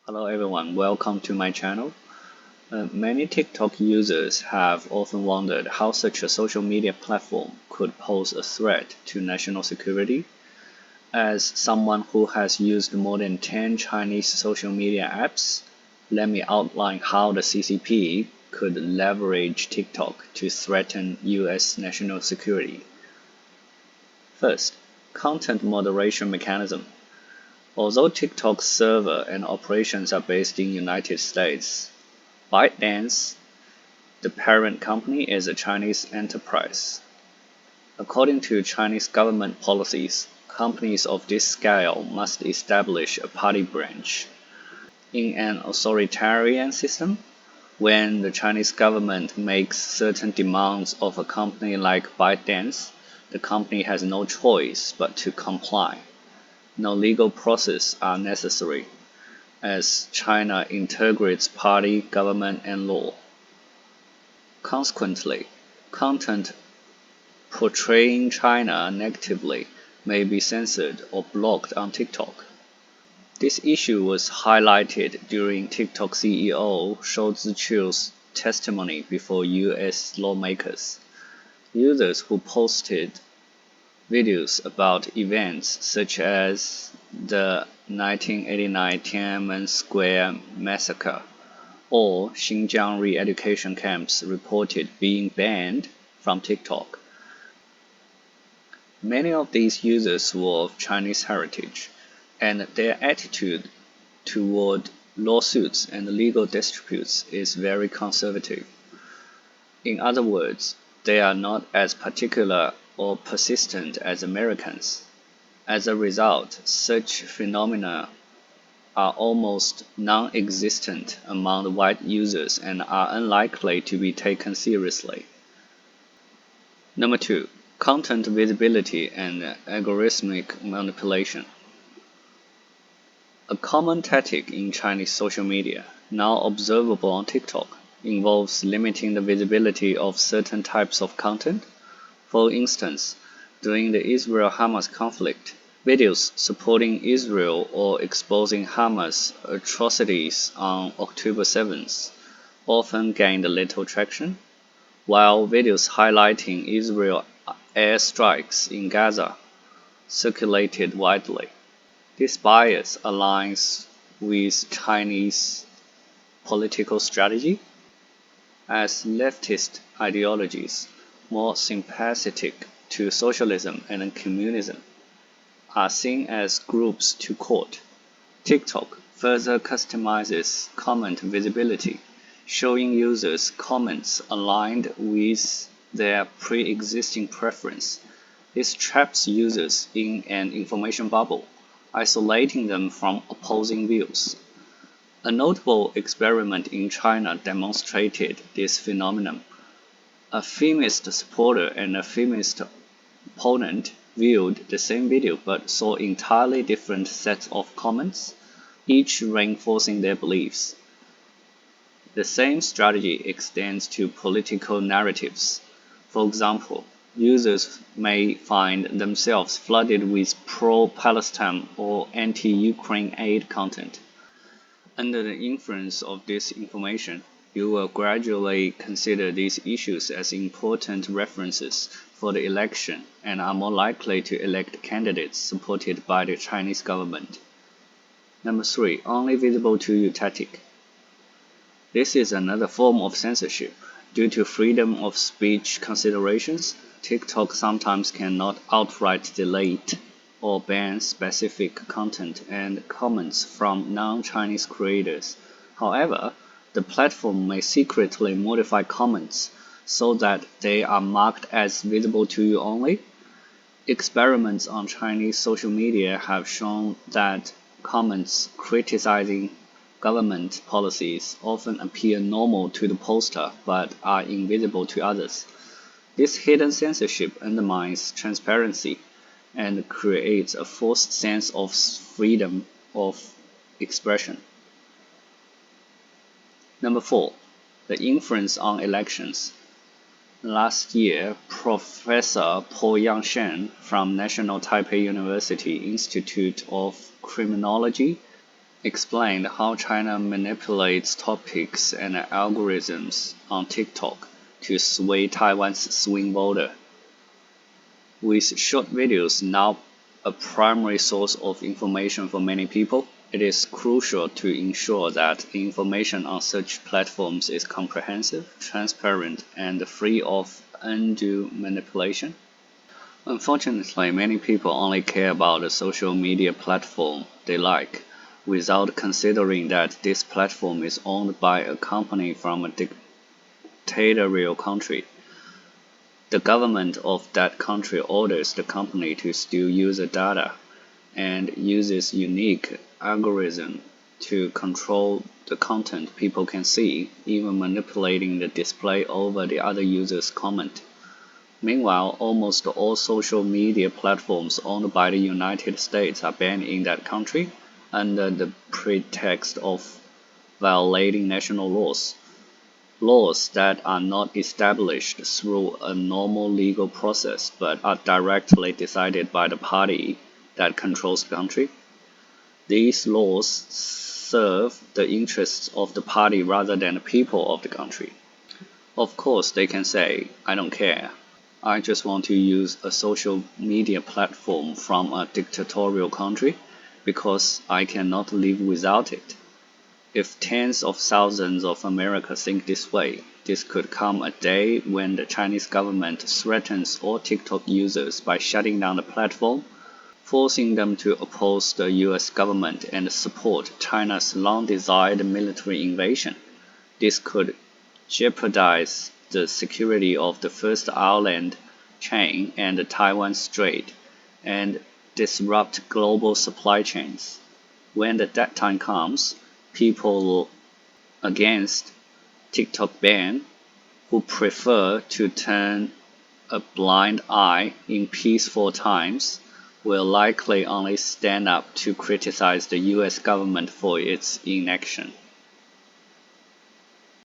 Hello everyone, welcome to my channel. Many TikTok users have often wondered how such a social media platform could pose a threat to national security. As someone who has used more than 10 Chinese social media apps, let me outline how the CCP could leverage TikTok to threaten US national security. First, content moderation mechanism. Although TikTok's server and operations are based in the United States, ByteDance, the parent company, is a Chinese enterprise. According to Chinese government policies, companies of this scale must establish a party branch. In an authoritarian system, when the Chinese government makes certain demands of a company like ByteDance, the company has no choice but to comply. No legal process are necessary, as China integrates party, government, and law. Consequently, content portraying China negatively may be censored or blocked on TikTok. This issue was highlighted during TikTok CEO Shou Ziqiu's testimony before US lawmakers. Users who posted videos about events such as the 1989 Tiananmen Square massacre or Xinjiang re-education camps reported being banned from TikTok. Many of these users were of Chinese heritage, and their attitude toward lawsuits and legal disputes is very conservative. In other words, they are not as particular or persistent as Americans. As a result, such phenomena are almost non-existent among white users and are unlikely to be taken seriously. Number 2. Content visibility and algorithmic manipulation. A common tactic in Chinese social media, now observable on TikTok, involves limiting the visibility of certain types of content. For instance, during the Israel-Hamas conflict, videos supporting Israel or exposing Hamas atrocities on October 7th often gained little traction, while videos highlighting Israel airstrikes in Gaza circulated widely. This bias aligns with Chinese political strategy, as leftist ideologies more sympathetic to socialism and communism are seen as groups to court. TikTok further customizes comment visibility, showing users comments aligned with their pre-existing preference. This traps users in an information bubble, isolating them from opposing views. A notable experiment in China demonstrated this phenomenon. A feminist supporter and a feminist opponent viewed the same video but saw entirely different sets of comments, each reinforcing their beliefs. The same strategy extends to political narratives. For example, users may find themselves flooded with pro-Palestine or anti-Ukraine aid content. Under the influence of this information, you will gradually consider these issues as important references for the election and are more likely to elect candidates supported by the Chinese government. Number 3. Only visible to you tactic. This is another form of censorship. Due to freedom of speech considerations, TikTok sometimes cannot outright delete or ban specific content and comments from non-Chinese creators. However, the platform may secretly modify comments so that they are marked as visible to you only. Experiments on Chinese social media have shown that comments criticizing government policies often appear normal to the poster but are invisible to others. This hidden censorship undermines transparency and creates a false sense of freedom of expression. Number 4. The influence on elections. Last year, Professor Po Yangshan from National Taipei University Institute of Criminology explained how China manipulates topics and algorithms on TikTok to sway Taiwan's swing voter. With short videos now a primary source of information for many people, it is crucial to ensure that information on such platforms is comprehensive, transparent, and free of undue manipulation. Unfortunately, many people only care about the social media platform they like, without considering that this platform is owned by a company from a dictatorial country. The government of that country orders the company to steal user data and uses unique algorithm to control the content people can see, even manipulating the display over the other user's comment. Meanwhile, almost all social media platforms owned by the United States are banned in that country under the pretext of violating national laws that are not established through a normal legal process but are directly decided by the party that controls the country. These laws serve the interests of the party rather than the people of the country. Of course, they can say, I don't care. I just want to use a social media platform from a dictatorial country because I cannot live without it. If tens of thousands of Americans think this way, this could come a day when the Chinese government threatens all TikTok users by shutting down the platform, forcing them to oppose the US government and support China's long-desired military invasion. This could jeopardize the security of the first island chain and the Taiwan Strait, and disrupt global supply chains. When that time comes, people against TikTok ban who prefer to turn a blind eye in peaceful times will likely only stand up to criticize the US government for its inaction.